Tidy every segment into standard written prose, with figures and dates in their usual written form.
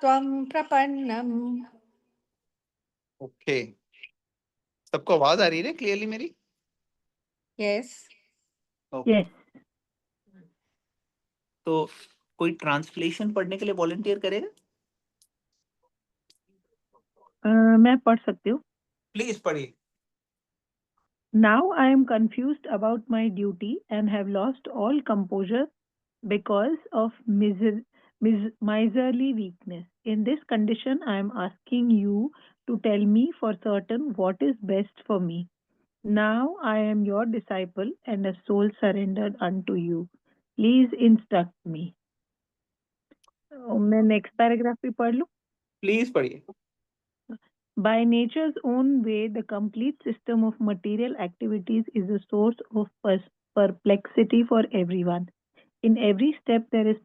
त्वं प्रपन्नम्। ओके, सबको आवाज आ रही है क्लियरली मेरी? यस। ओके, तो कोई ट्रांसलेशन पढ़ने के लिए वॉलंटियर करेगा? मैं पढ़ सकती हूँ। प्लीज पढ़िए। Now I am confused about my duty and have lost all composure because of miserly weakness. In this condition, I am asking you to tell me for certain what is best for me. Now I am your disciple and a soul surrendered unto you. Please instruct me. मैं next paragraph भी पढ़ लूँ? Please पढ़िए। By nature's own way, the complete system of material activities is a source of perplexity for everyone. In every step, there is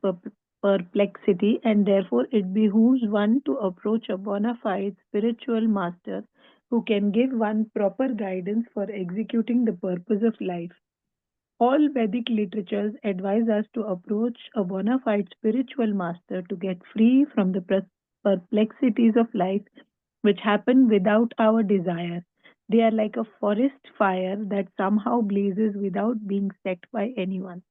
perplexity, and therefore it behooves one to approach a bona fide spiritual master who can give one proper guidance for executing the purpose of life. All Vedic literatures advise us to approach a bona fide spiritual master to get free from the perplexities of life which happen without our desire. They are like a forest fire that somehow blazes without being set by anyone.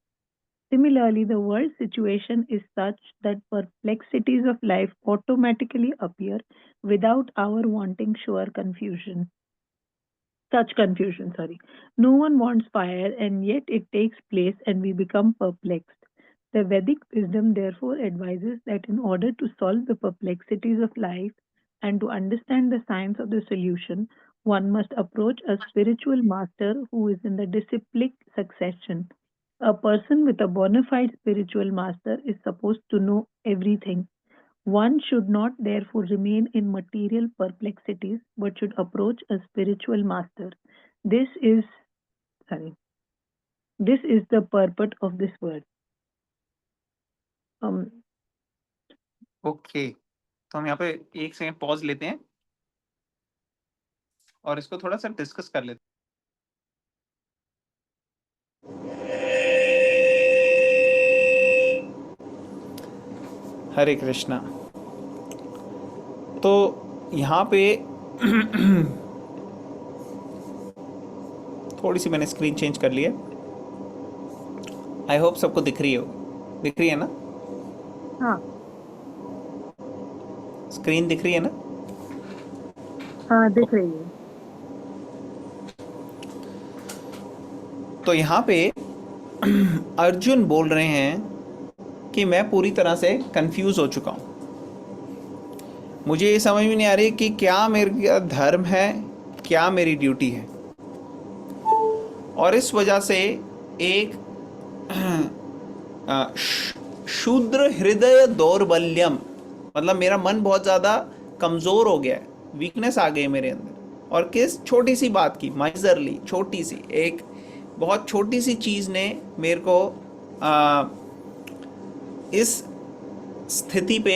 Similarly, the world situation is such that perplexities of life automatically appear without our wanting such confusion. No one wants fire, and yet it takes place and we become perplexed. The Vedic wisdom therefore advises that in order to solve the perplexities of life and to understand the science of the solution, one must approach a spiritual master who is in the disciplic succession. A person with a bona fide spiritual master is supposed to know everything. One should not therefore remain in material perplexities, but should approach a spiritual master. This is the purport of this word. Okay, तो हम यहाँ पे एक second pause लेते हैं और इसको थोड़ा सा डिस्कस कर लेते हैं। हरे कृष्णा। तो यहाँ पे थोड़ी सी मैंने स्क्रीन चेंज कर ली है। आई होप सबको दिख रही है ना? हाँ, स्क्रीन दिख रही है ना? हाँ दिख रही है। तो यहाँ पे अर्जुन बोल रहे हैं कि मैं पूरी तरह से कंफ्यूज हो चुका हूँ। मुझे ये समझ में नहीं आ रही कि क्या मेरा धर्म है, क्या मेरी ड्यूटी है, और इस वजह से एक शूद्र हृदय दौर्बल्यम, मतलब मेरा मन बहुत ज़्यादा कमज़ोर हो गया है, वीकनेस आ गई मेरे अंदर। और किस छोटी सी बात की, माइजरली छोटी सी, एक बहुत छोटी सी चीज़ ने मेरे को इस स्थिति पे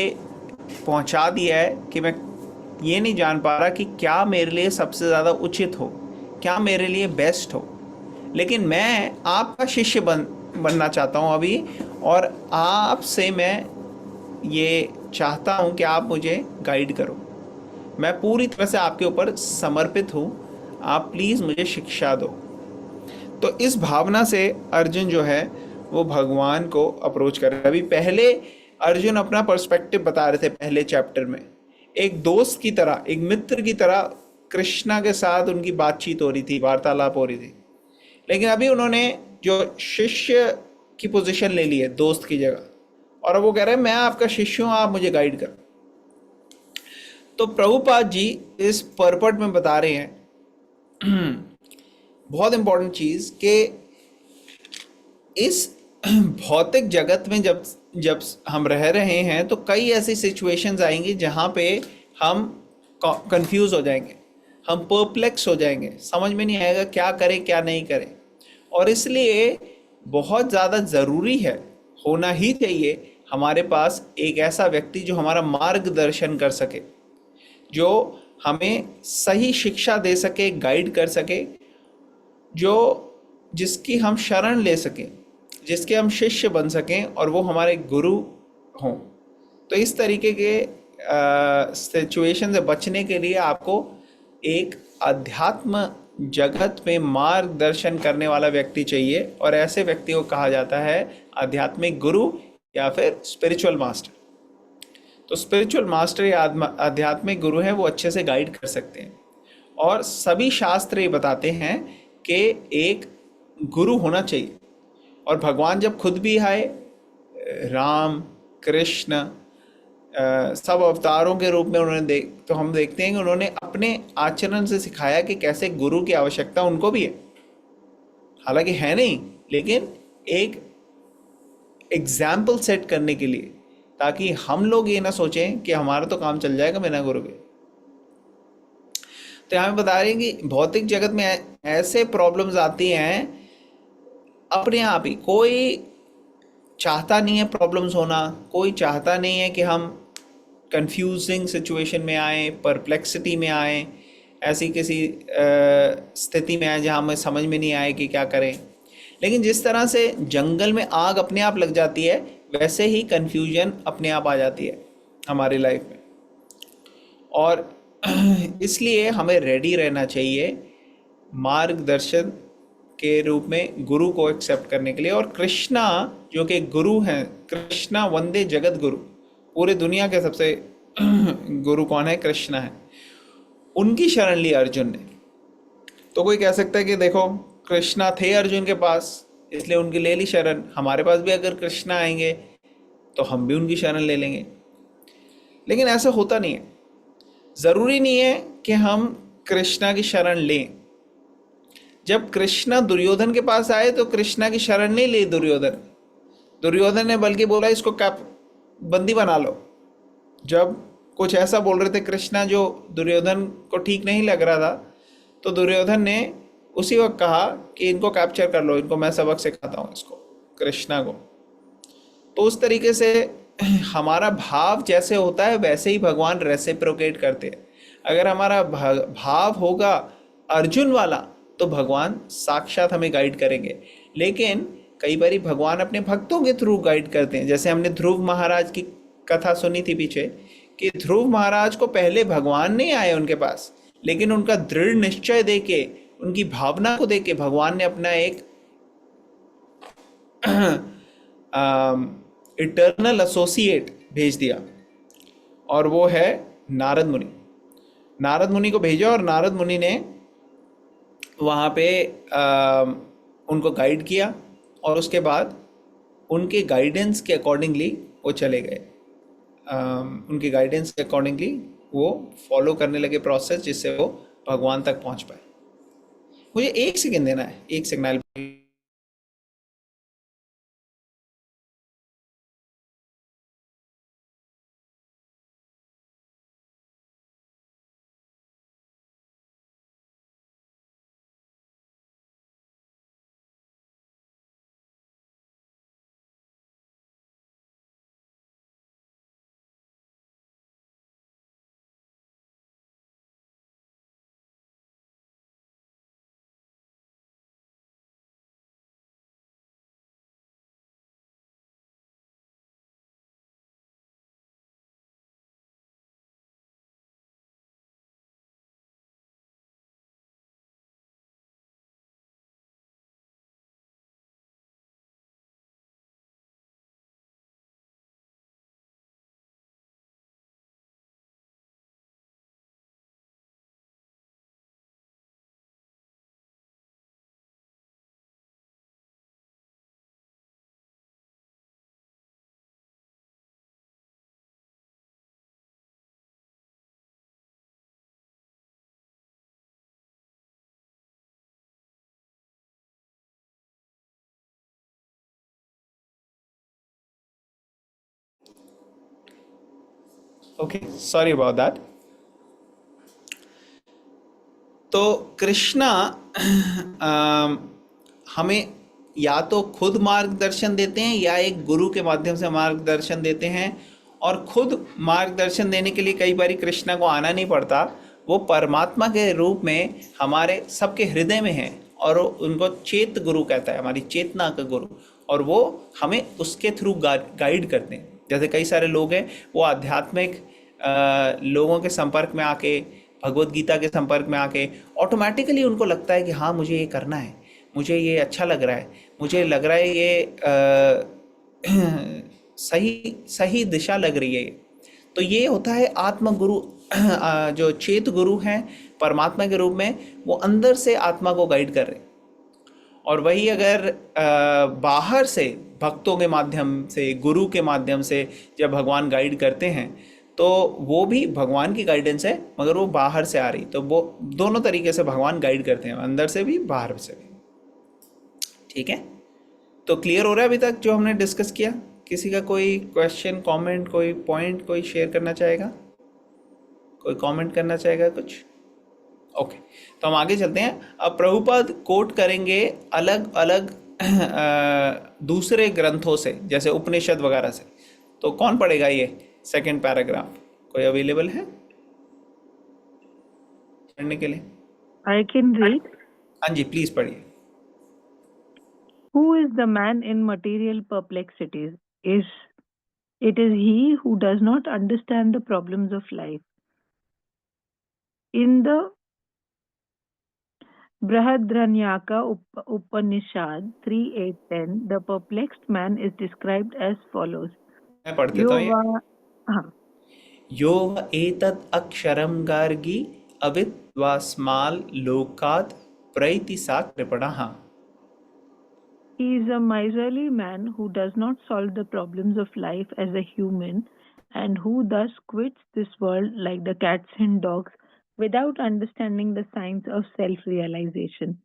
पहुंचा दिया है कि मैं ये नहीं जान पा रहा कि क्या मेरे लिए सबसे ज़्यादा उचित हो, क्या मेरे लिए बेस्ट हो। लेकिन मैं आपका शिष्य बनना चाहता हूँ अभी, और आपसे मैं ये चाहता हूँ कि आप मुझे गाइड करो। मैं पूरी तरह से आपके ऊपर समर्पित हूँ, आप प्लीज़ मुझे शिक्षा दो। तो इस भावना से अर्जुन जो है वो भगवान को अप्रोच कर रहा है। अभी पहले अर्जुन अपना पर्सपेक्टिव बता रहे थे पहले चैप्टर में, एक दोस्त की तरह, एक मित्र की तरह कृष्णा के साथ उनकी बातचीत हो रही थी, वार्तालाप हो रही थी। लेकिन अभी उन्होंने जो शिष्य की पोजीशन ले ली है दोस्त की जगह, और अब वो कह रहे हैं मैं आपका शिष्य हूँ, आप मुझे गाइड करो। तो प्रभुपाद जी इस पर्पट में बता रहे हैं बहुत इंपॉर्टेंट चीज़ कि इस भौतिक जगत में जब हम रह रहे हैं तो कई ऐसी सिचुएशंस आएंगी जहाँ पे हम कंफ्यूज हो जाएंगे, हम परप्लेक्स हो जाएंगे, समझ में नहीं आएगा क्या करें क्या नहीं करें। और इसलिए बहुत ज़्यादा ज़रूरी है, होना ही चाहिए हमारे पास एक ऐसा व्यक्ति जो हमारा मार्गदर्शन कर सके, जो हमें सही शिक्षा दे सके, गाइड कर सके, जिसकी हम शरण ले सकें, जिसके हम शिष्य बन सकें और वो हमारे गुरु हों। तो इस तरीके के सिचुएशन से बचने के लिए आपको एक अध्यात्म जगत में मार्गदर्शन करने वाला व्यक्ति चाहिए, और ऐसे व्यक्ति को कहा जाता है आध्यात्मिक गुरु या फिर स्पिरिचुअल मास्टर। तो स्पिरिचुअल मास्टर या आध्यात्मिक गुरु है, वो अच्छे से गाइड कर सकते हैं। और सभी शास्त्र ये बताते हैं कि एक गुरु होना चाहिए। और भगवान जब खुद भी आए, राम, कृष्ण, सब अवतारों के रूप में उन्होंने तो हम देखते हैं कि उन्होंने अपने आचरण से सिखाया कि कैसे गुरु की आवश्यकता उनको भी है। हालांकि है नहीं, लेकिन एक एग्जाम्पल सेट करने के लिए, ताकि हम लोग ये ना सोचें कि हमारा तो काम चल जाएगा बिना गुरु के। तो यहाँ बता रहे हैं कि भौतिक जगत में ऐसे प्रॉब्लम्स आती हैं अपने आप ही। कोई चाहता नहीं है प्रॉब्लम्स होना, कोई चाहता नहीं है कि हम कंफ्यूजिंग सिचुएशन में आए, परप्लेक्सिटी में आए, ऐसी किसी स्थिति में आए जहाँ हमें समझ में नहीं आए कि क्या करें। लेकिन जिस तरह से जंगल में आग अपने आप लग जाती है, वैसे ही कन्फ्यूजन अपने आप आ जाती है हमारी लाइफ में। और इसलिए हमें रेडी रहना चाहिए मार्गदर्शन के रूप में गुरु को एक्सेप्ट करने के लिए। और कृष्णा जो कि गुरु हैं, कृष्णा वंदे जगत गुरु, पूरे दुनिया के सबसे गुरु कौन है? कृष्णा है। उनकी शरण ली अर्जुन ने। तो कोई कह सकता है कि देखो कृष्णा थे अर्जुन के पास, इसलिए उनकी ले ली शरण। हमारे पास भी अगर कृष्णा आएंगे तो हम भी उनकी शरण ले लेंगे। लेकिन ऐसा होता नहीं है। ज़रूरी नहीं है कि हम कृष्णा की शरण लें। जब कृष्णा दुर्योधन के पास आए तो कृष्णा की शरण नहीं ली दुर्योधन ने बल्कि बोला इसको कैप बंदी बना लो। जब कुछ ऐसा बोल रहे थे कृष्णा जो दुर्योधन को ठीक नहीं लग रहा था, तो दुर्योधन ने उसी वक्त कहा कि इनको कैप्चर कर लो, इनको मैं सबक सिखाता हूँ, इसको कृष्णा को। तो उस तरीके से हमारा भाव जैसे होता है वैसे ही भगवान रेसिप्रोकेट करते हैं। अगर हमारा भाव होगा अर्जुन वाला तो भगवान साक्षात हमें गाइड करेंगे। लेकिन कई बार भगवान अपने भक्तों के थ्रू गाइड करते हैं। जैसे हमने ध्रुव महाराज की कथा सुनी थी पीछे, कि ध्रुव महाराज को पहले भगवान नहीं आए उनके पास, लेकिन उनका दृढ़ निश्चय देके, उनकी भावना को देके भगवान ने अपना एक इटर्नल एसोसिएट भेज दिया, और वो है नारद मुनि। नारद मुनि को भेजा और नारद मुनि ने वहाँ पे उनको गाइड किया, और उसके बाद उनके गाइडेंस के अकॉर्डिंगली वो चले गए। उनके गाइडेंस के अकॉर्डिंगली वो फॉलो करने लगे प्रोसेस, जिससे वो भगवान तक पहुँच पाए। मुझे 1 सेकेंड देना है, 1 second. Okay, sorry about that. तो कृष्णा हमें या तो खुद मार्गदर्शन देते हैं या एक गुरु के माध्यम से मार्गदर्शन देते हैं। और खुद मार्गदर्शन देने के लिए कई बार कृष्णा को आना नहीं पड़ता, वो परमात्मा के रूप में हमारे सबके हृदय में है, और उनको चेत गुरु कहता है, हमारी चेतना का गुरु। और वो हमें उसके थ्रू गाइड करते हैं। जैसे कई सारे लोग हैं वो आध्यात्मिक लोगों के संपर्क में आके, भगवत गीता के संपर्क में आके ऑटोमेटिकली उनको लगता है कि हाँ मुझे ये करना है, मुझे ये अच्छा लग रहा है, मुझे लग रहा है ये सही सही दिशा लग रही है ये। तो ये होता है आत्म गुरु। जो चेत गुरु हैं परमात्मा के रूप में, वो अंदर से आत्मा को गाइड कर रहे हैं। और वही अगर बाहर से भक्तों के माध्यम से, गुरु के माध्यम से जब भगवान गाइड करते हैं, तो वो भी भगवान की गाइडेंस है, मगर वो बाहर से आ रही। तो वो दोनों तरीके से भगवान गाइड करते हैं, अंदर से भी बाहर से भी। ठीक है, तो क्लियर हो रहा है अभी तक जो हमने डिस्कस किया? किसी का कोई क्वेश्चन, कमेंट, कोई पॉइंट कोई शेयर करना चाहेगा? कोई कमेंट करना चाहेगा कुछ? ओके, तो हम आगे चलते हैं। अब प्रभुपाद कोट करेंगे अलग अलग दूसरे ग्रंथों से, जैसे उपनिषद वगैरह से। तो कौन पढ़ेगा ये सेकंड पैराग्राफ? कोई अवेलेबल है पढ़ने के लिए? I can read. हाँ जी, प्लीज पढ़िए। Who is the man in material perplexities? It is he who does not understand the problems of life. In the Brihadranyaka Upanishad 3.8.10, the perplexed man is described as follows. मैं पढ़ देता हूँ ये। हाँ, यो व एतत् अक्षरं गार्गी अविद्वास्माल् लोकात् प्रैति सा कृपणः। he is a miserly man who does not solve the problems of life as a human, and who thus quits this world like the cats and dogs without understanding the signs of self-realization.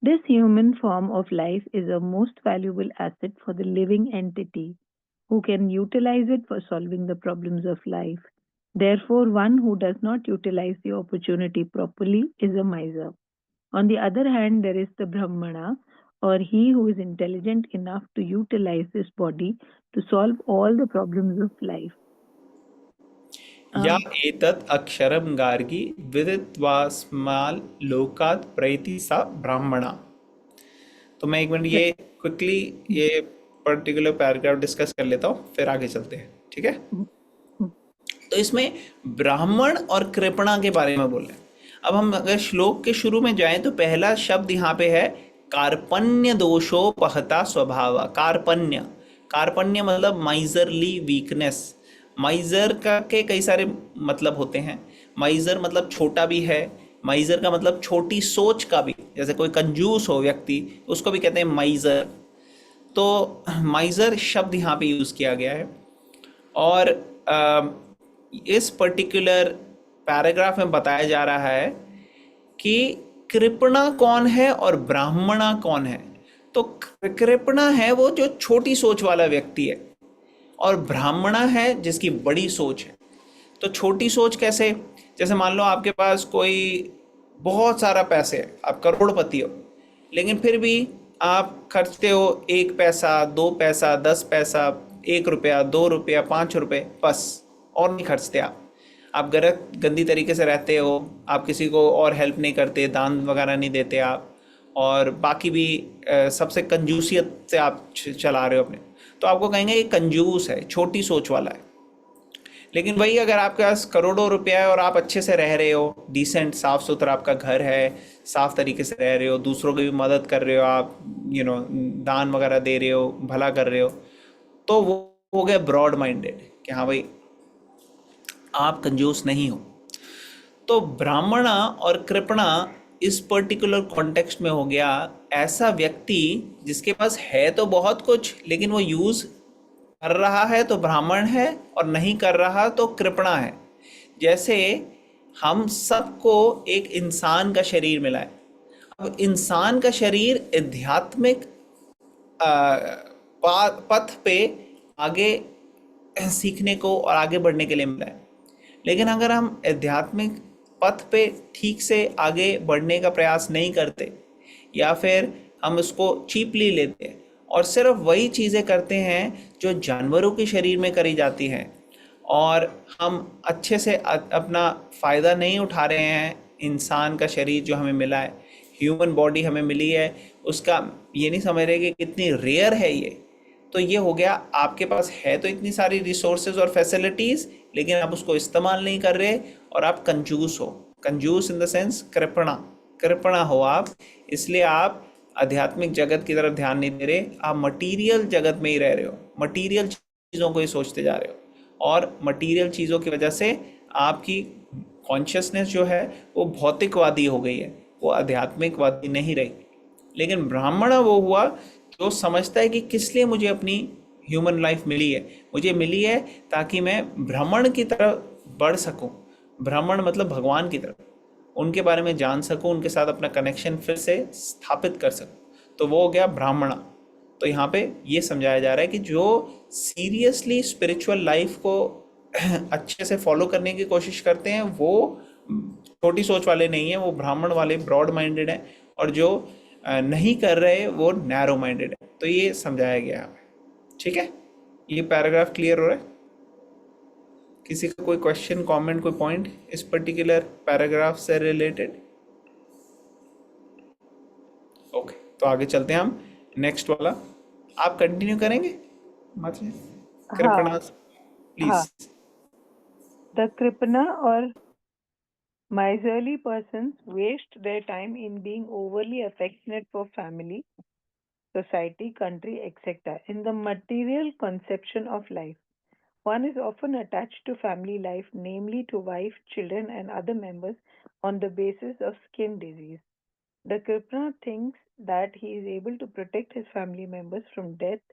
This human form of life is a most valuable asset for the living entity who can utilize it for solving the problems of life. Therefore, one who does not utilize the opportunity properly is a miser. On the other hand, there is the Brahmana, or he who is intelligent enough to utilize this body to solve all the problems of life. या एतत् अक्षरम गार्गी विदित्वास्माल् लोकात् प्रैति सा ब्राह्मणा। तो मैं एक minute ये quickly ये particular paragraph discuss कर लेता हूँ, फिर आगे चलते हैं। ठीक है, तो इसमें ब्राह्मण और कृपणा के बारे में बोल रहे हैं। अब हम अगर श्लोक के शुरू में जाएं तो पहला शब्द यहाँ पे है कार्पण्य दोषोपहता स्वभाव। कार्पण्य, कार्पण्य मतलब माइजरली वीकनेस। माइजर का के कई सारे मतलब होते हैं। माइजर मतलब छोटा भी है, माइजर का मतलब छोटी सोच का भी, जैसे कोई कंजूस हो व्यक्ति उसको भी कहते हैं माइजर। तो माइजर शब्द यहाँ पे यूज़ किया गया है। और इस पर्टिकुलर पैराग्राफ में बताया जा रहा है कि कृपणा कौन है और ब्राह्मणा कौन है। तो कृपणा है वो जो छोटी सोच वाला व्यक्ति है, और ब्राह्मणा है जिसकी बड़ी सोच है। तो छोटी सोच कैसे? जैसे मान लो आपके पास कोई बहुत सारा पैसे है, आप करोड़पति हो, लेकिन फिर भी आप खर्चते हो 1 पैसा, 2 पैसा, 10 पैसा, 1 रुपया, 2 रुपया, 5 रुपये, बस, और नहीं खर्चते आप गंदी तरीके से रहते हो, आप किसी को और हेल्प नहीं करते, दान वगैरह नहीं देते आप, और बाकी भी सबसे कंजूसियत से आप चला रहे हो अपने। तो आपको कहेंगे ये कंजूस है, छोटी सोच वाला है। लेकिन वही अगर आपके पास करोड़ों रुपया है और आप अच्छे से रह रहे हो, डिसेंट साफ़ सुथरा आपका घर है, साफ़ तरीके से रह रहे हो, दूसरों की भी मदद कर रहे हो आप, दान वगैरह दे रहे हो, भला कर रहे हो, तो वो हो गया ब्रॉड माइंडेड कि हाँ भाई आप कंजूस नहीं हो। तो ब्राह्मणा और कृपणा इस पर्टिकुलर कॉन्टेक्स्ट में हो गया ऐसा व्यक्ति जिसके पास है तो बहुत कुछ, लेकिन वो यूज़ कर रहा है तो ब्राह्मण है, और नहीं कर रहा तो कृपणा है। जैसे हम सबको एक इंसान का शरीर मिला है। अब इंसान का शरीर आध्यात्मिक पथ पे आगे सीखने को और आगे बढ़ने के लिए मिला है। लेकिन अगर हम आध्यात्मिक पथ पे ठीक से आगे बढ़ने का प्रयास नहीं करते, या फिर हम उसको चीपली लेते हैं और सिर्फ वही चीज़ें करते हैं जो जानवरों के शरीर में करी जाती हैं, और हम अच्छे से अपना फ़ायदा नहीं उठा रहे हैं इंसान का शरीर जो हमें मिला है, ह्यूमन बॉडी हमें मिली है, उसका ये नहीं समझ रहे कि कितनी रेयर है ये, तो ये हो गया, आपके पास है तो इतनी सारी रिसोर्सेज और फैसिलिटीज, लेकिन आप उसको इस्तेमाल नहीं कर रहे और आप कंजूस हो। कंजूस इन द सेंस कृपणा, कृपणा हो आप, इसलिए आप आध्यात्मिक जगत की तरफ ध्यान नहीं दे रहे, आप मटीरियल जगत में ही रह रहे हो, मटीरियल चीज़ों को ही सोचते जा रहे हो, और मटीरियल चीज़ों की वजह से आपकी कॉन्शियसनेस जो है वो भौतिकवादी हो गई है, वो आध्यात्मिकवादी नहीं रही। लेकिन ब्राह्मण वो हुआ जो समझता है कि किस लिए मुझे अपनी ह्यूमन लाइफ मिली है, मुझे मिली है ताकि मैं ब्राह्मण की तरफ बढ़ सकूं। ब्राह्मण मतलब भगवान की तरफ, उनके बारे में जान सकूं, उनके साथ अपना कनेक्शन फिर से स्थापित कर सकूं, तो वो हो गया ब्राह्मण। तो यहाँ पे ये समझाया जा रहा है कि जो सीरियसली स्पिरिचुअल लाइफ को अच्छे से फॉलो करने की कोशिश करते हैं वो छोटी सोच वाले नहीं हैं, वो ब्राह्मण वाले ब्रॉड माइंडेड हैं, और जो नहीं कर रहे वो नैरो माइंडेड है। तो ये समझाया गया है, ठीक है। ये पैराग्राफ क्लियर हो रहा है? किसी का कोई क्वेश्चन, कमेंट, कोई पॉइंट इस पर्टिकुलर पैराग्राफ से रिलेटेड? ओके, तो आगे चलते हैं हम नेक्स्ट वाला। आप कंटिन्यू करेंगे माता? कृपणा हाँ please. The Kripna or miserly persons waste their time in being overly affectionate for family, society, country, etc. In the material conception of life, one is often attached to family life, namely to wife, children, and other members, on the basis of skin disease. The Kripna thinks that he is able to protect his family members from death,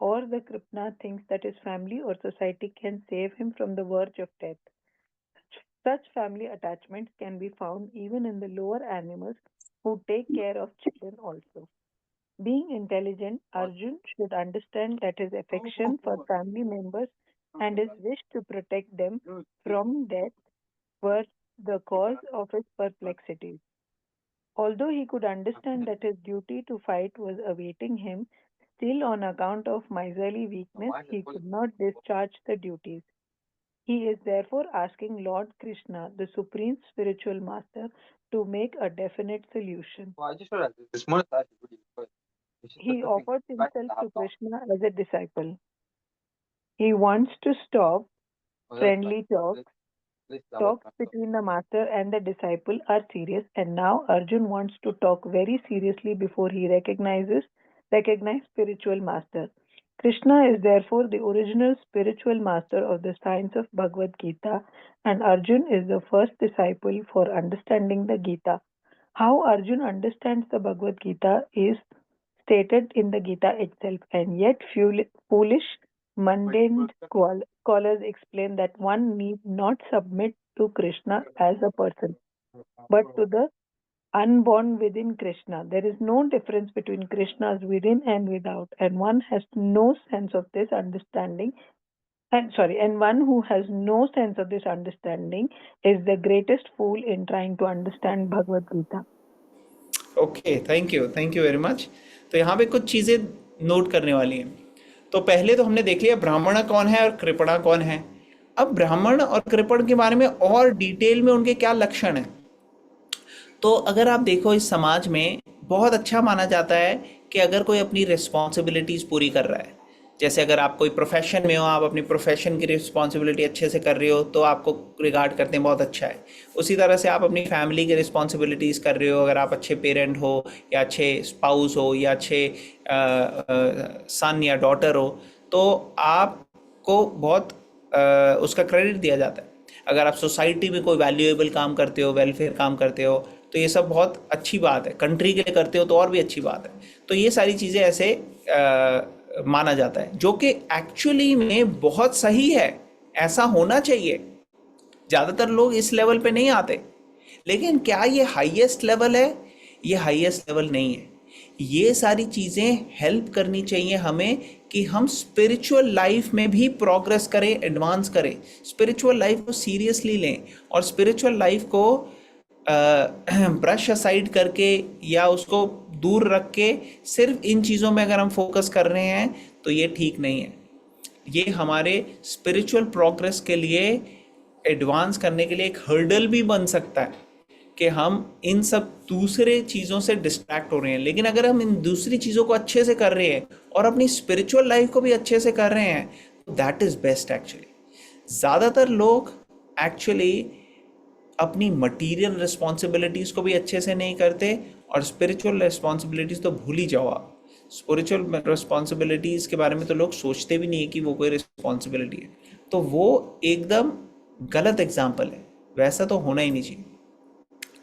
or the Kripna thinks that his family or society can save him from the verge of death. Such family attachments can be found even in the lower animals who take care of children also. Being intelligent, Arjun should understand that his affection for family members and his wish to protect them from death were the cause of his perplexities. Although he could understand that his duty to fight was awaiting him, still on account of miserly weakness, he could not discharge the duties. He is therefore asking Lord Krishna, the Supreme Spiritual Master, to make a definite solution. He offers himself to Krishna as a disciple. He wants to stop friendly talks between the master and the disciple are serious, and now Arjun wants to talk very seriously before he recognizes spiritual master. Krishna is therefore the original spiritual master of the science of Bhagavad Gita, and Arjun is the first disciple for understanding the Gita. How Arjun understands the Bhagavad Gita is stated in the Gita itself, and yet foolish, mundane scholars explain that one need not submit to Krishna as a person, but to the unborn within Krishna. There is no difference between Krishna's within and without, and one has no sense of this understanding. And one who has no sense of this understanding is the greatest fool in trying to understand Bhagavad Gita. Okay, thank you very much. तो यहाँ पे कुछ चीज़ें note करने वाली हैं। तो पहले तो हमने देख लिया ब्राह्मण कौन है और कृपणा कौन है। अब ब्राह्मण और कृपण के बारे में और डिटेल में उनके क्या लक्षण हैं। तो अगर आप देखो इस समाज में बहुत अच्छा माना जाता है कि अगर कोई अपनी रिस्पॉन्सिबिलिटीज़ पूरी कर रहा है, जैसे अगर आप कोई प्रोफेशन में हो, आप अपनी प्रोफेशन की रिस्पॉन्सिबिलिटी अच्छे से कर रहे हो तो आपको रिगार्ड करते हैं बहुत अच्छा है। उसी तरह से आप अपनी फैमिली की रिस्पॉन्सिबिलिटीज़ कर रहे हो, अगर आप अच्छे पेरेंट हो या अच्छे स्पाउस हो या अच्छे सन या डॉटर हो, तो आपको बहुत उसका क्रेडिट दिया जाता है। अगर आप सोसाइटी में कोई वैल्यूएबल काम करते हो, वेलफेयर काम करते हो, तो ये सब बहुत अच्छी बात है। कंट्री के लिए करते हो तो और भी अच्छी बात है। तो ये सारी चीज़ें ऐसे माना जाता है, जो कि एक्चुअली में बहुत सही है, ऐसा होना चाहिए। ज़्यादातर लोग इस लेवल पे नहीं आते, लेकिन क्या ये हाईएस्ट लेवल है? ये हाईएस्ट लेवल नहीं है। ये सारी चीज़ें हेल्प करनी चाहिए हमें कि हम स्पिरिचुअल लाइफ में भी प्रोग्रेस करें, एडवांस करें, स्पिरिचुअल लाइफ को सीरियसली लें, और स्पिरिचुअल लाइफ को ब्रश असाइड करके या उसको दूर रख के सिर्फ इन चीज़ों में अगर हम फोकस कर रहे हैं तो ये ठीक नहीं है। ये हमारे स्पिरिचुअल प्रोग्रेस के लिए, एडवांस करने के लिए एक हर्डल भी बन सकता है, कि हम इन सब दूसरे चीज़ों से डिस्ट्रैक्ट हो रहे हैं। लेकिन अगर हम इन दूसरी चीज़ों को अच्छे से कर रहे हैं और अपनी स्पिरिचुअल लाइफ को भी अच्छे से कर रहे हैं, तो दैट इज़ बेस्ट एक्चुअली। ज़्यादातर लोग एक्चुअली अपनी मटीरियल रिस्पॉन्सिबिलिटीज़ को भी अच्छे से नहीं करते, और स्पिरिचुअल रिस्पॉन्सिबिलिटीज़ तो भूल ही जाओ आप। स्पिरिचुअल रिस्पॉन्सिबिलिटीज़ के बारे में तो लोग सोचते भी नहीं है कि वो कोई रिस्पॉन्सिबिलिटी है। तो वो एकदम गलत एग्जाम्पल है, वैसा तो होना ही नहीं चाहिए।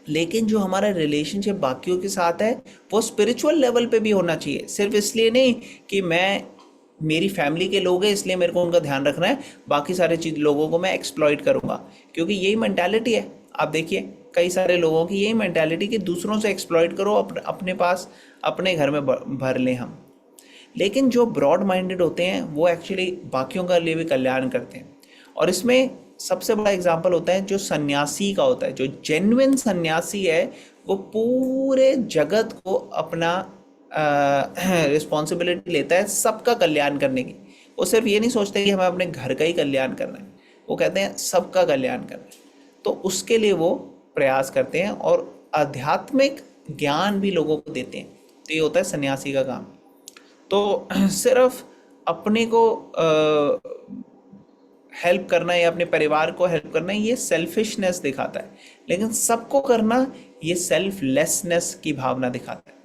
लेकिन जो हमारा रिलेशनशिप बाकियों के साथ है वो स्पिरिचुअल लेवल पे भी होना चाहिए। सिर्फ इसलिए नहीं कि मेरी फैमिली के लोग हैं इसलिए मेरे को उनका ध्यान रखना है, बाकी सारे चीज लोगों को मैं एक्सप्लॉइट करूंगा, क्योंकि यही मेंटालिटी है। आप देखिए कई सारे लोगों की यही मेंटालिटी कि दूसरों से एक्सप्लॉइट करो, अपने पास अपने घर में भर लें हम। लेकिन जो ब्रॉड माइंडेड होते हैं वो एक्चुअली बाकियों का लिए भी कल्याण करते हैं। और इसमें सबसे बड़ा एग्जाम्पल होता है जो सन्यासी का होता है। जो जेन्युइन सन्यासी है वो पूरे जगत को अपना रिस्पॉन्सिबिलिटी लेता है सबका कल्याण करने की। वो सिर्फ ये नहीं सोचते कि हमें अपने घर का ही कल्याण करना है, वो कहते हैं सबका कल्याण करना है। तो उसके लिए वो प्रयास करते हैं और आध्यात्मिक ज्ञान भी लोगों को देते हैं। तो ये होता है सन्यासी का काम। तो सिर्फ अपने को हेल्प करना या अपने परिवार को हेल्प करना ये सेल्फिशनेस दिखाता है, लेकिन सबको करना ये सेल्फलेसनेस की भावना दिखाता है।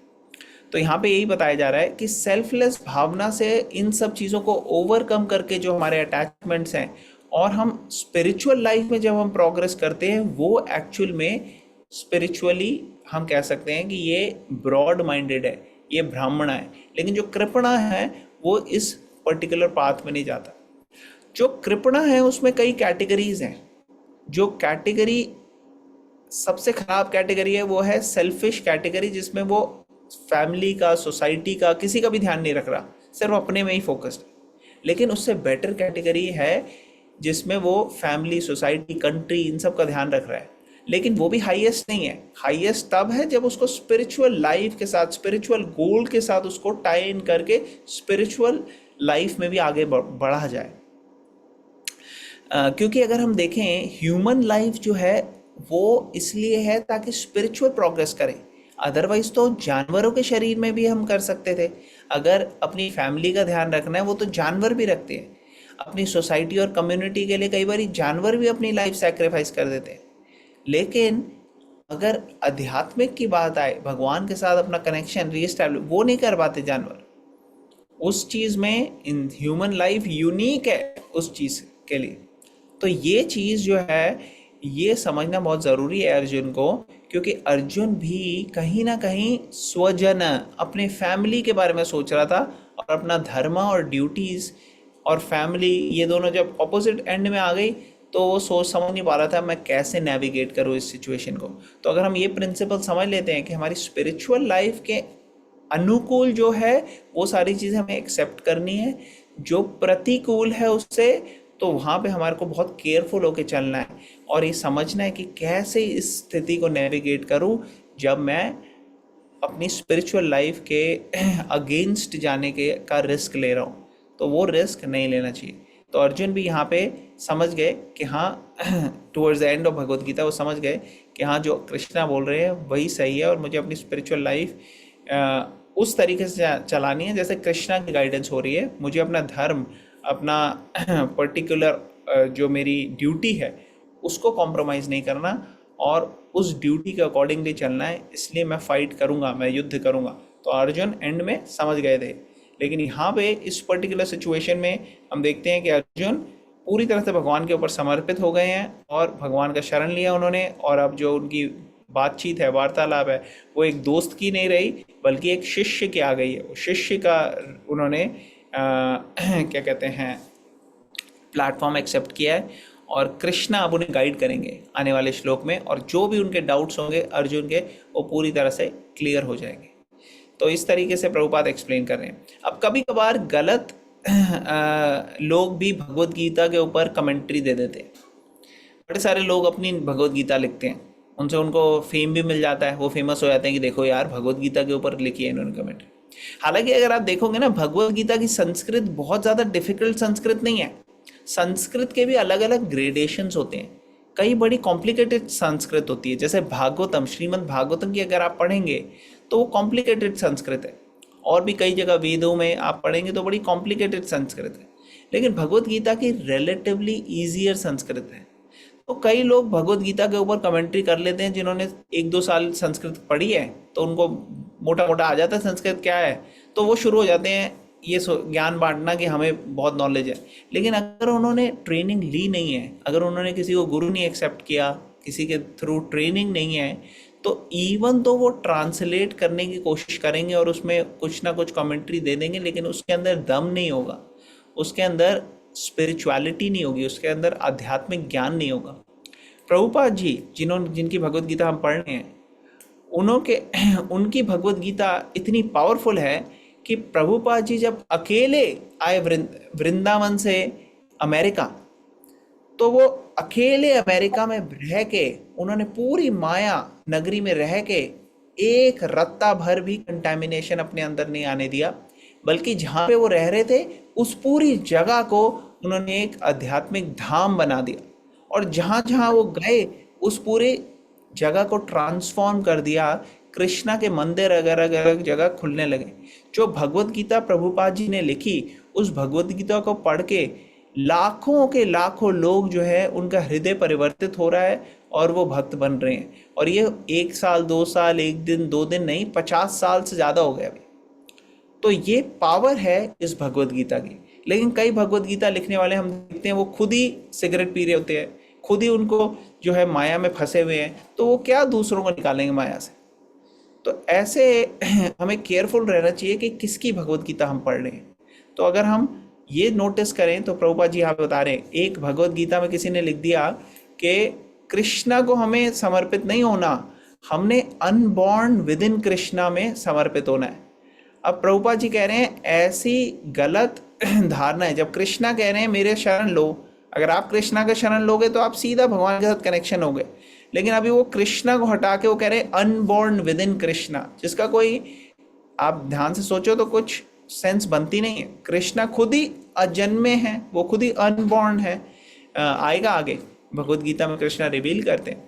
तो यहाँ पे यही बताया जा रहा है कि सेल्फलेस भावना से इन सब चीज़ों को ओवरकम करके जो हमारे अटैचमेंट्स हैं और हम स्पिरिचुअल लाइफ में जब हम प्रोग्रेस करते हैं वो एक्चुअल में स्पिरिचुअली हम कह सकते हैं कि ये ब्रॉड माइंडेड है, ये ब्राह्मण है। लेकिन जो कृपणा है वो इस पर्टिकुलर पाथ में नहीं जाता। जो कृपणा है उसमें कई कैटेगरीज हैं। जो कैटेगरी सबसे खराब कैटेगरी है वो है सेल्फिश कैटेगरी, जिसमें वो फैमिली का, सोसाइटी का, किसी का भी ध्यान नहीं रख रहा, सिर्फ अपने में ही फोकस्ड। लेकिन उससे बेटर कैटेगरी है जिसमें वो फैमिली, सोसाइटी, कंट्री, इन सब का ध्यान रख रहा है। लेकिन वो भी हाईएस्ट नहीं है। हाईएस्ट तब है जब उसको स्पिरिचुअल लाइफ के साथ, स्पिरिचुअल गोल के साथ उसको टाई इन करके स्पिरिचुअल लाइफ में भी आगे बढ़ा जाए। क्योंकि अगर हम देखें ह्यूमन लाइफ जो है वो इसलिए है ताकि स्पिरिचुअल प्रोग्रेस करें। अदरवाइज तो जानवरों के शरीर में भी हम कर सकते थे। अगर अपनी फैमिली का ध्यान रखना है वो तो जानवर भी रखते हैं। अपनी सोसाइटी और कम्युनिटी के लिए कई बार जानवर भी अपनी लाइफ सैक्रिफाइस कर देते हैं। लेकिन अगर आध्यात्मिक की बात आए, भगवान के साथ अपना कनेक्शन रीएस्टैब्लिश, वो नहीं कर पाते जानवर। उस चीज़ में इन ह्यूमन लाइफ यूनिक है उस चीज़ के लिए। तो ये चीज़ जो है ये समझना बहुत ज़रूरी है अर्जुन को, क्योंकि अर्जुन भी कहीं ना कहीं स्वजन, अपने फैमिली के बारे में सोच रहा था, और अपना धर्म और ड्यूटीज़ और फैमिली ये दोनों जब ऑपोजिट एंड में आ गई तो वो सोच समझ नहीं पा रहा था मैं कैसे नेविगेट करूँ इस सिचुएशन को। तो अगर हम ये प्रिंसिपल समझ लेते हैं कि हमारी स्पिरिचुअल लाइफ के अनुकूल जो है वो सारी चीज़ें हमें एक्सेप्ट करनी है, जो प्रतिकूल है उससे तो वहाँ पे हमारे को बहुत केयरफुल होकर चलना है और ये समझना है कि कैसे इस स्थिति को नेविगेट करूँ जब मैं अपनी स्पिरिचुअल लाइफ के अगेंस्ट जाने के का रिस्क ले रहा हूँ। तो वो रिस्क नहीं लेना चाहिए। तो अर्जुन भी यहाँ पे समझ गए कि हाँ towards the end of Bhagavad Gita वो समझ गए कि हाँ जो कृष्णा बोल रहे हैं वही सही है और मुझे अपनी स्पिरिचुअल लाइफ उस तरीके से चलानी है जैसे कृष्णा की गाइडेंस हो रही है। मुझे अपना धर्म, अपना पर्टिकुलर जो मेरी ड्यूटी है उसको कॉम्प्रोमाइज़ नहीं करना और उस ड्यूटी के अकॉर्डिंगली चलना है, इसलिए मैं फाइट करूँगा, मैं युद्ध करूँगा। तो अर्जुन एंड में समझ गए थे। लेकिन यहाँ पे इस पर्टिकुलर सिचुएशन में हम देखते हैं कि अर्जुन पूरी तरह से भगवान के ऊपर समर्पित हो गए हैं और भगवान का शरण लिया उन्होंने। और अब जो उनकी बातचीत है, वार्तालाप है, वो एक दोस्त की नहीं रही बल्कि एक शिष्य की आ गई है। वो शिष्य का उन्होंने क्या कहते हैं प्लेटफॉर्म एक्सेप्ट किया है और कृष्णा अब उन्हें गाइड करेंगे आने वाले श्लोक में, और जो भी उनके डाउट्स होंगे अर्जुन के वो पूरी तरह से क्लियर हो जाएंगे। तो इस तरीके से प्रभुपाद एक्सप्लेन कर रहे हैं। अब कभी कभार गलत लोग भी भगवत गीता के ऊपर कमेंट्री दे देते हैं। बड़े सारे लोग अपनी भगवत गीता लिखते हैं, उनसे उनको फेम भी मिल जाता है, वो फेमस हो जाते हैं कि देखो यार भगवत गीता के ऊपर लिखी है इन्होंने कमेंट्री। हालांकि अगर आप देखोगे ना भगवत गीता की संस्कृत बहुत ज़्यादा डिफिकल्ट संस्कृत नहीं है। संस्कृत के भी अलग अलग ग्रेडेशंस होते हैं। कई बड़ी कॉम्प्लिकेटेड संस्कृत होती है। जैसे भागवतम, श्रीमद् भागवतम की अगर आप पढ़ेंगे तो वो कॉम्प्लिकेटेड संस्कृत है, और भी कई जगह वेदों में आप पढ़ेंगे तो बड़ी कॉम्प्लिकेटेड संस्कृत है। लेकिन भगवत गीता की रिलेटिवली ईजियर संस्कृत है। तो कई लोग भगवत गीता के ऊपर कमेंट्री कर लेते हैं, जिन्होंने 1-2 साल संस्कृत पढ़ी है तो उनको मोटा मोटा आ जाता है संस्कृत क्या है, तो वो शुरू हो जाते हैं ये ज्ञान बांटना कि हमें बहुत नॉलेज है। लेकिन अगर उन्होंने ट्रेनिंग ली नहीं है, अगर उन्होंने किसी को गुरु नहीं एक्सेप्ट किया, किसी के थ्रू ट्रेनिंग नहीं है, तो इवन तो वो ट्रांसलेट करने की कोशिश करेंगे और उसमें कुछ ना कुछ कमेंट्री दे देंगे, लेकिन उसके अंदर दम नहीं होगा, उसके अंदर स्पिरिचुअलिटी नहीं होगी, उसके अंदर आध्यात्मिक ज्ञान नहीं होगा। प्रभुपाद जी जिनकी भगवत गीता हम पढ़ रहे हैं, उनकी भगवत गीता इतनी पावरफुल है कि प्रभुपाद जी जब अकेले आए वृंदावन से अमेरिका, तो वो अकेले अमेरिका में रह के उन्होंने पूरी माया नगरी में रह के एक रत्ता भर भी कंटामिनेशन अपने अंदर नहीं आने दिया, बल्कि जहाँ पे वो रह रहे थे उस पूरी जगह को उन्होंने एक आध्यात्मिक धाम बना दिया, और जहाँ जहाँ वो गए उस पूरे जगह को ट्रांसफॉर्म कर दिया। कृष्णा के मंदिर अलग अलग जगह खुलने लगे। जो भगवत गीता प्रभुपाद जी ने लिखी, उस भगवत गीता को पढ़ के लाखों के लाखों लोग जो है उनका हृदय परिवर्तित हो रहा है और वो भक्त बन रहे हैं। और ये 1 साल 2 साल 1 दिन 2 दिन नहीं, 50 साल से ज़्यादा हो गया अभी। तो ये पावर है इस भगवत गीता की। लेकिन कई भगवत गीता लिखने वाले हम देखते हैं वो खुद ही सिगरेट पी रहे होते हैं, खुद ही उनको जो है माया में फंसे हुए हैं, तो वो क्या दूसरों को निकालेंगे माया से। तो ऐसे हमें केयरफुल रहना चाहिए कि किसकी भगवत गीता हम पढ़ रहे हैं। तो अगर हम ये नोटिस करें तो प्रभुपाद जी यहाँ पे बता रहे हैं, एक भगवत गीता में किसी ने लिख दिया कि कृष्णा को हमें समर्पित नहीं होना, हमने अनबॉर्न विद इन कृष्णा में समर्पित होना है। अब प्रभुपाद जी कह रहे हैं ऐसी गलत धारणा है। जब कृष्णा कह रहे हैं मेरे शरण लो, अगर आप कृष्णा का शरण लोगे तो आप सीधा भगवान के साथ कनेक्शन हो गए। लेकिन अभी वो कृष्णा को हटा के वो कह रहे हैं अनबॉर्न विद इन कृष्णा, जिसका कोई आप ध्यान से सोचो तो कुछ सेंस बनती नहीं है। कृष्णा खुद ही अजन्मे हैं, वो खुद ही अनबॉर्न है। आएगा आगे भगवत गीता में कृष्णा रिवील करते हैं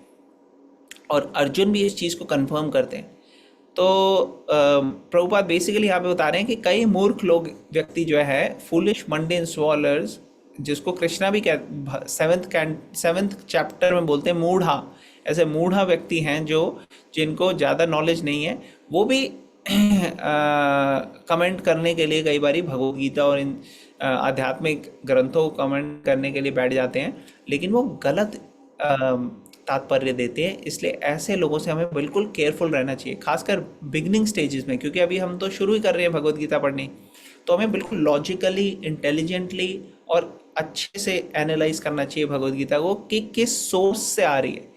और अर्जुन भी इस चीज़ को कंफर्म करते हैं। तो प्रभुपाद बेसिकली यहाँ पे बता रहे हैं कि कई मूर्ख लोग व्यक्ति जो है फूलिश मंडेन स्वॉलर्स, जिसको कृष्णा भी 7th चैप्टर में बोलते हैं मूढ़ा, ऐसे मूढ़ा व्यक्ति हैं जो जिनको ज़्यादा नॉलेज नहीं है, वो भी कमेंट करने के लिए कई बारी भगवत गीता और इन आध्यात्मिक ग्रंथों को कमेंट करने के लिए बैठ जाते हैं, लेकिन वो गलत तात्पर्य देते हैं। इसलिए ऐसे लोगों से हमें बिल्कुल केयरफुल रहना चाहिए, खासकर बिगनिंग स्टेजेस में, क्योंकि अभी हम तो शुरू ही कर रहे हैं भगवत गीता पढ़नी। तो हमें बिल्कुल लॉजिकली, इंटेलिजेंटली और अच्छे से एनालाइज करना चाहिए भगवत गीता को कि किस सोर्स से आ रही है,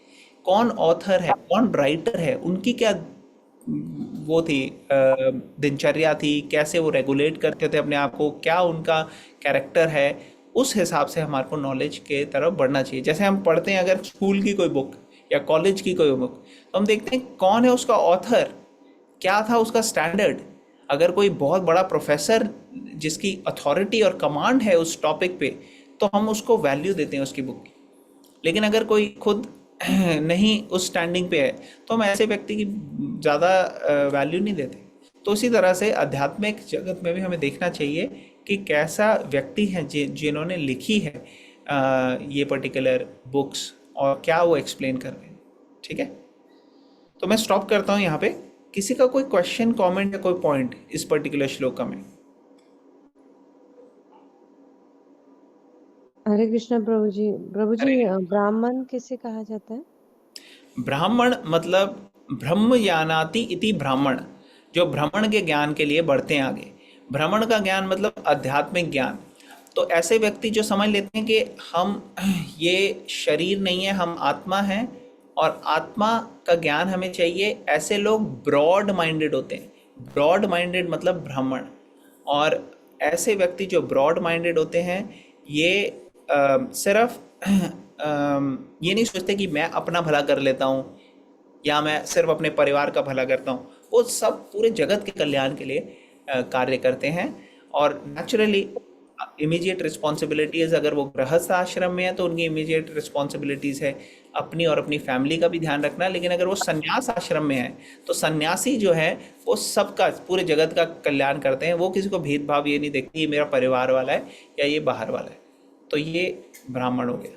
कौन ऑथर है, कौन राइटर है, उनकी क्या वो थी दिनचर्या थी, कैसे वो रेगुलेट करते थे अपने आप को, क्या उनका कैरेक्टर है। उस हिसाब से हमारे को नॉलेज के तरफ बढ़ना चाहिए। जैसे हम पढ़ते हैं अगर स्कूल की कोई बुक या कॉलेज की कोई बुक, तो हम देखते हैं कौन है उसका ऑथर, क्या था उसका स्टैंडर्ड। अगर कोई बहुत बड़ा प्रोफेसर जिसकी अथॉरिटी और कमांड है उस टॉपिक पे, तो हम उसको वैल्यू देते हैं उसकी बुक की। लेकिन अगर कोई खुद नहीं उस स्टैंडिंग पे है तो हम ऐसे व्यक्ति की ज़्यादा वैल्यू नहीं देते। तो इसी तरह से आध्यात्मिक जगत में भी हमें देखना चाहिए कि कैसा व्यक्ति है जिन्होंने लिखी है ये पर्टिकुलर बुक्स और क्या वो एक्सप्लेन कर रहे हैं। ठीक है, तो मैं स्टॉप करता हूँ यहाँ पे। किसी का कोई क्वेश्चन, कमेंट या कोई पॉइंट इस पर्टिकुलर श्लोक में? हरे कृष्णा प्रभु जी। प्रभु जी, ब्राह्मण किसे कहा जाता है? ब्राह्मण मतलब ब्रह्म ज्ञानाति इति ब्राह्मण, जो भ्रमण के ज्ञान के लिए बढ़ते हैं आगे। भ्रमण का ज्ञान मतलब आध्यात्मिक ज्ञान। तो ऐसे व्यक्ति जो समझ लेते हैं कि हम ये शरीर नहीं है, हम आत्मा हैं और आत्मा का ज्ञान हमें चाहिए, ऐसे लोग ब्रॉड माइंडेड होते हैं। ब्रॉड माइंडेड मतलब ब्राह्मण। और ऐसे व्यक्ति जो ब्रॉड माइंडेड होते हैं ये सिर्फ ये नहीं सोचते कि मैं अपना भला कर लेता हूँ या मैं सिर्फ अपने परिवार का भला करता हूँ, वो सब पूरे जगत के कल्याण के लिए कार्य करते हैं। और नेचुरली इमीडिएट रिस्पॉन्सिबिलिटीज, अगर वो गृहस्थ आश्रम में है तो उनकी इमीडिएट रिस्पॉन्सिबिलिटीज है अपनी और अपनी फैमिली का भी ध्यान रखना। लेकिन अगर वो संन्यास आश्रम में है तो सन्यासी जो है वो सबका, पूरे जगत का कल्याण करते हैं। वो किसी को भेदभाव ये नहीं देखते ये मेरा परिवार वाला है या ये बाहर वाला है। तो ये ब्राह्मण हो गया।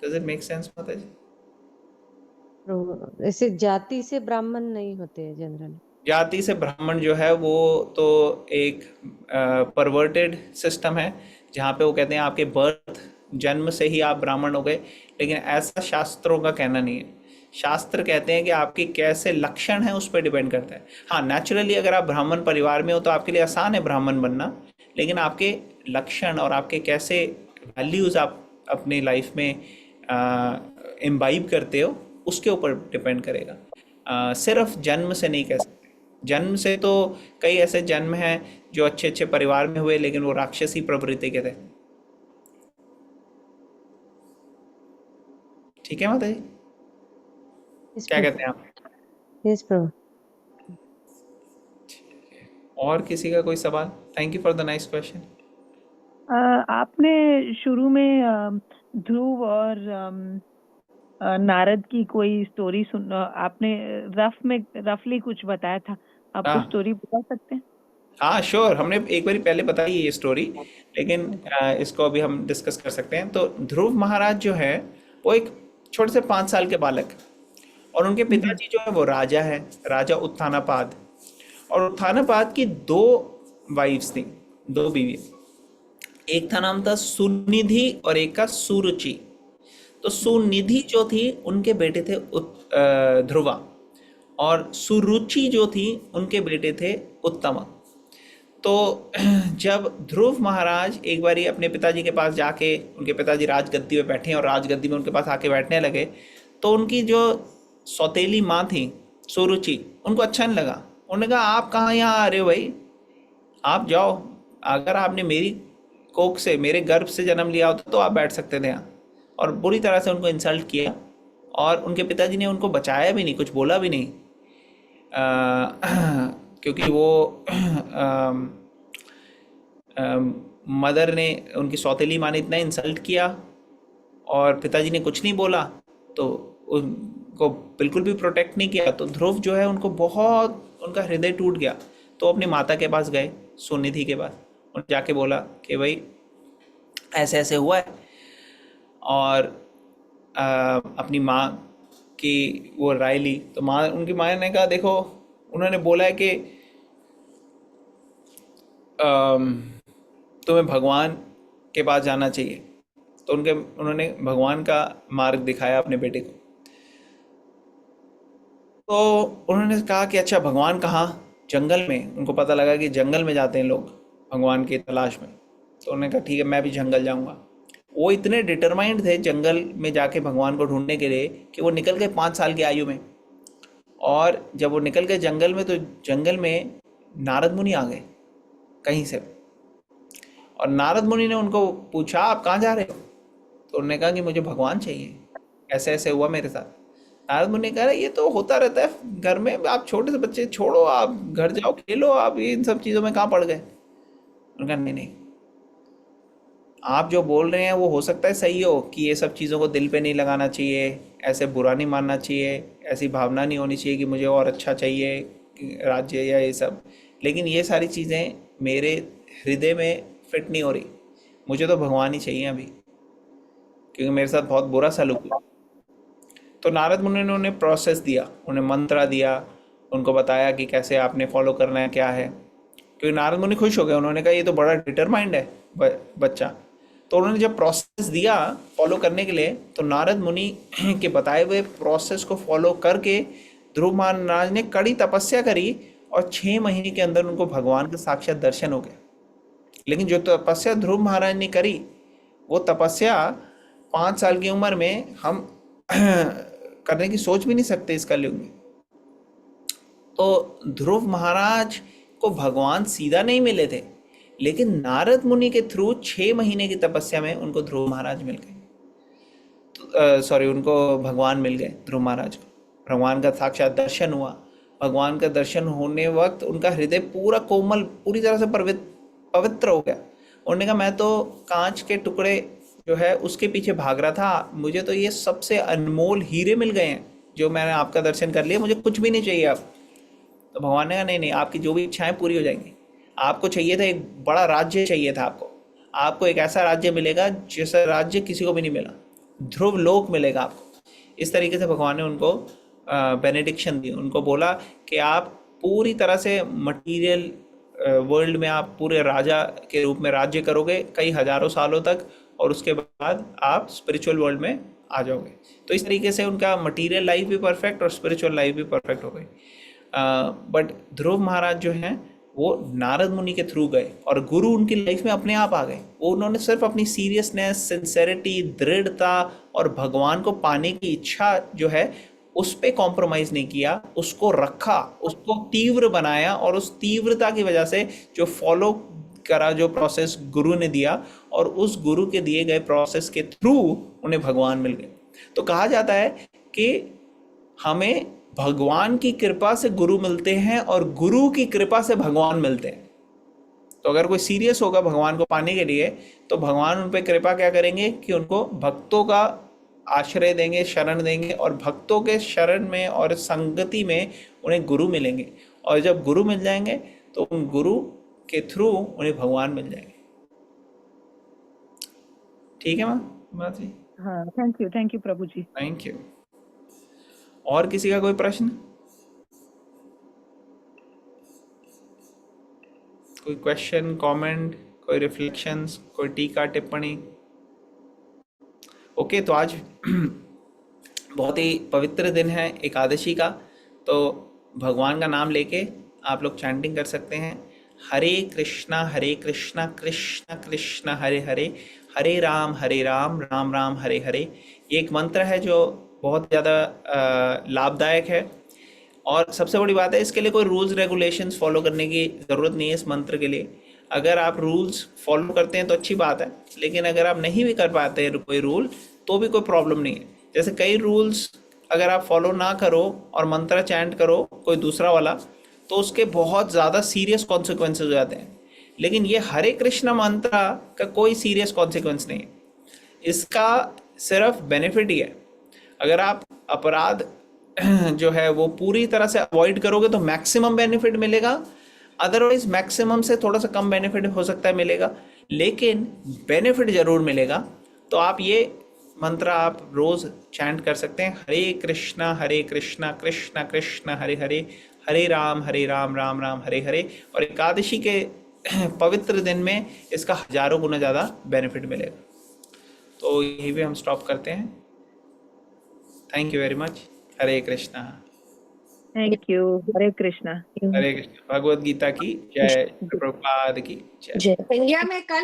डज इट मेक सेंस माता जी? प्रभु, ऐसे जाति से ब्राह्मण नहीं होते जनरली। जाति से ब्राह्मण जो है वो तो एक परवर्टेड सिस्टम है, जहाँ पे वो कहते हैं आपके बर्थ, जन्म से ही आप ब्राह्मण हो गए। लेकिन ऐसा शास्त्रों का कहना नहीं है। शास्त्र कहते हैं कि आपके कैसे लक्षण हैं उस पर डिपेंड करता है। हाँ, नेचुरली अगर आप ब्राह्मण परिवार में हो तो आपके लिए आसान है ब्राह्मण बनना, लेकिन आपके लक्षण और आपके कैसे वैल्यूज़ आप अपनी लाइफ में इम्बाइब करते हो उसके ऊपर डिपेंड करेगा। सिर्फ जन्म से नहीं कह सकते। जन्म से तो कई ऐसे जन्म हैं जो अच्छे अच्छे परिवार में हुए लेकिन वो राक्षसी प्रवृत्ति के थे। ठीक है माता जी, यस क्या प्रभु, कहते हैं आप? यस प्रभु। और किसी का कोई सवाल? Thank you for the nice question. आपने शुरू में ध्रुव और नारद की कोई स्टोरी आपने रफली कुछ बताया था, आप हाँ वो स्टोरी बता सकते हैं? हाँ श्योर, हमने एक बार पहले बताई है ये स्टोरी, लेकिन इसको अभी हम डिस्कस कर सकते हैं। तो ध्रुव महाराज जो है वो एक छोटे से 5 साल के बालक, और उनके पिताजी जो है वो राजा है, राजा उत्थानापाद। और उत्थानापाद की 2 वाइफ्स थी, 2 बीवी। एक था नाम था सुनिधि और एक का सुरुचि। तो सुनिधि जो थी उनके बेटे थे ध्रुवा, और सुरुचि जो थी उनके बेटे थे उत्तमा। तो जब ध्रुव महाराज एक बारी अपने पिताजी के पास जाके, उनके पिताजी राजगद्दी में बैठे हैं और राजगद्दी में उनके पास आके बैठने लगे, तो उनकी जो सौतेली माँ थी सुरुचि, उनको अच्छा नहीं लगा। उन्होंने कहा आप कहाँ यहाँ आ रहे हो भाई, आप जाओ, अगर आपने मेरी कोख से, मेरे गर्भ से जन्म लिया होता तो आप बैठ सकते थे यहाँ। और बुरी तरह से उनको इंसल्ट किया, और उनके पिताजी ने उनको बचाया भी नहीं, कुछ बोला भी नहीं, क्योंकि वो मदर ने, उनकी सौतेली माँ ने इतना इंसल्ट किया और पिताजी ने कुछ नहीं बोला, तो उनको बिल्कुल भी प्रोटेक्ट नहीं किया। तो ध्रुव जो है उनको बहुत, उनका हृदय टूट गया। तो अपनी माता के पास गए, सुनिधि के पास, उन्होंने जाके बोला कि भाई ऐसे ऐसे हुआ है। और अपनी माँ की वो राय ली। तो माँ, उनकी माँ ने कहा देखो, उन्होंने बोला है कि तुम्हें भगवान के पास जाना चाहिए। तो उन्होंने भगवान का मार्ग दिखाया अपने बेटे को। तो उन्होंने कहा कि अच्छा भगवान कहाँ? जंगल में। उनको पता लगा कि जंगल में जाते हैं लोग भगवान की तलाश में। तो उन्होंने कहा ठीक है, मैं भी जंगल जाऊँगा। वो इतने डिटरमाइंड थे जंगल में जाके भगवान को ढूंढने के लिए कि वो निकल गए 5 साल की आयु में। और जब वो निकल गए जंगल में, तो जंगल में नारद मुनि आ गए कहीं से, और नारद मुनि ने उनको पूछा आप कहाँ जा रहे हो? तो उन्होंने कहा कि मुझे भगवान चाहिए, ऐसे ऐसे हुआ मेरे साथ। नारद मुनि कह रहे ये तो होता रहता है घर में, आप छोटे से बच्चे छोड़ो, आप घर जाओ खेलो, आप इन सब चीज़ों में कहाँ पड़ गए? उन्होंने कहा नहीं, आप जो बोल रहे हैं वो हो सकता है सही हो कि ये सब चीज़ों को दिल पे नहीं लगाना चाहिए, ऐसे बुरा नहीं मानना चाहिए, ऐसी भावना नहीं होनी चाहिए कि मुझे और अच्छा चाहिए राज्य या ये सब, लेकिन ये सारी चीज़ें मेरे हृदय में फिट नहीं हो रही। मुझे तो भगवान ही चाहिए अभी, क्योंकि मेरे साथ बहुत बुरा सलूक हुआ। तो नारद मुनि ने उन्हें प्रोसेस दिया, उन्हें मंत्र दिया, उनको बताया कि कैसे आपने फॉलो करना है, क्या है। क्योंकि नारद मुनि खुश हो गए, उन्होंने कहा ये तो बड़ा डिटरमाइंड है बच्चा। तो उन्होंने जब प्रोसेस दिया फॉलो करने के लिए, तो नारद मुनि के बताए हुए प्रोसेस को फॉलो करके ध्रुव महाराज ने कड़ी तपस्या करी, और 6 महीने के अंदर उनको भगवान का साक्षात दर्शन हो गया। लेकिन जो तपस्या ध्रुव महाराज ने करी, वो तपस्या 5 साल की उम्र में हम करने की सोच भी नहीं सकते इस कलयुग में। तो ध्रुव महाराज को भगवान सीधा नहीं मिले थे, लेकिन नारद मुनि के थ्रू 6 महीने की तपस्या में उनको ध्रुव महाराज मिल गए। तो उनको भगवान मिल गए, ध्रुव महाराज को भगवान का साक्षात दर्शन हुआ। भगवान का दर्शन होने वक्त उनका हृदय पूरा कोमल, पूरी तरह से पवित्र हो गया। उन्होंने कहा मैं तो कांच के टुकड़े जो है उसके पीछे भाग रहा था, मुझे तो ये सबसे अनमोल हीरे मिल गए हैं जो मैंने आपका दर्शन कर लिया, मुझे कुछ भी नहीं चाहिए अब। तो भगवान ने कहा नहीं नहीं, आपकी जो भी इच्छाएं पूरी हो जाएंगी। आपको चाहिए था एक बड़ा राज्य चाहिए था, आपको एक ऐसा राज्य मिलेगा जैसा राज्य किसी को भी नहीं मिला, ध्रुव लोक मिलेगा आपको। इस तरीके से भगवान ने उनको बेनेडिक्शन दी, उनको बोला कि आप पूरी तरह से मटीरियल वर्ल्ड में आप पूरे राजा के रूप में राज्य करोगे कई हजारों सालों तक, और उसके बाद आप स्पिरिचुअल वर्ल्ड में आ जाओगे। तो इस तरीके से उनका मटीरियल लाइफ भी परफेक्ट और स्पिरिचुअल लाइफ भी परफेक्ट हो गई। बट ध्रुव महाराज जो हैं वो नारद मुनि के थ्रू गए और गुरु उनकी लाइफ में अपने आप आ गए। वो उन्होंने सिर्फ अपनी सीरियसनेस, सिंसेरिटी, दृढ़ता और भगवान को पाने की इच्छा जो है उस पर कॉम्प्रोमाइज़ नहीं किया, उसको रखा, उसको तीव्र बनाया, और उस तीव्रता की वजह से जो फॉलो करा, जो प्रोसेस गुरु ने दिया, और उस गुरु के दिए गए प्रोसेस के थ्रू उन्हें भगवान मिल गए। तो कहा जाता है कि हमें भगवान की कृपा से गुरु मिलते हैं और गुरु की कृपा से भगवान मिलते हैं। तो अगर कोई सीरियस होगा भगवान को पाने के लिए तो भगवान उन पर कृपा क्या करेंगे कि उनको भक्तों का आश्रय देंगे, शरण देंगे, और भक्तों के शरण में और संगति में उन्हें गुरु मिलेंगे। और जब गुरु मिल जाएंगे तो उन गुरु के थ्रू उन्हें भगवान मिल जाएंगे। ठीक है माँ जी? हाँ, थैंक यू प्रभु जी। Thank you. और किसी का कोई प्रश्न, कोई क्वेश्चन, कमेंट, कोई रिफ्लेक्शंस, कोई टीका टिप्पणी? ओके, तो आज बहुत ही पवित्र दिन है एकादशी का, तो भगवान का नाम लेके आप लोग चैंटिंग कर सकते हैं, हरे कृष्णा कृष्ण कृष्ण हरे हरे, हरे राम राम राम हरे हरे। ये एक मंत्र है जो बहुत ज़्यादा लाभदायक है, और सबसे बड़ी बात है इसके लिए कोई रूल्स रेगुलेशंस फॉलो करने की ज़रूरत नहीं है इस मंत्र के लिए। अगर आप रूल्स फॉलो करते हैं तो अच्छी बात है, लेकिन अगर आप नहीं भी कर पाते हैं कोई रूल तो भी कोई प्रॉब्लम नहीं है। जैसे कई रूल्स अगर आप फॉलो ना करो और मंत्र चैंट करो कोई दूसरा वाला, तो उसके बहुत ज़्यादा सीरियस कॉन्सिक्वेंसेज हो जाते हैं, लेकिन ये हरे कृष्ण मंत्र का कोई सीरियस कॉन्सिक्वेंस नहीं है, इसका सिर्फ बेनिफिट ही है। अगर आप अपराध जो है वो पूरी तरह से अवॉइड करोगे तो मैक्सिमम बेनिफिट मिलेगा, अदरवाइज मैक्सिमम से थोड़ा सा कम बेनिफिट हो सकता है मिलेगा, लेकिन बेनिफिट जरूर मिलेगा। तो आप ये मंत्र आप रोज चैंट कर सकते हैं, हरे कृष्णा कृष्ण कृष्ण हरे हरे, हरे राम राम राम हरे हरे। और एकादशी के पवित्र दिन में इसका हजारों गुना ज़्यादा बेनिफिट मिलेगा। तो यही भी हम स्टॉप करते हैं। Thank you very much. Hare Krishna. Thank you. Hare Krishna. Hare Krishna. Bhagavad Gita की जय, प्रभुपाद की जय। इंडिया में कल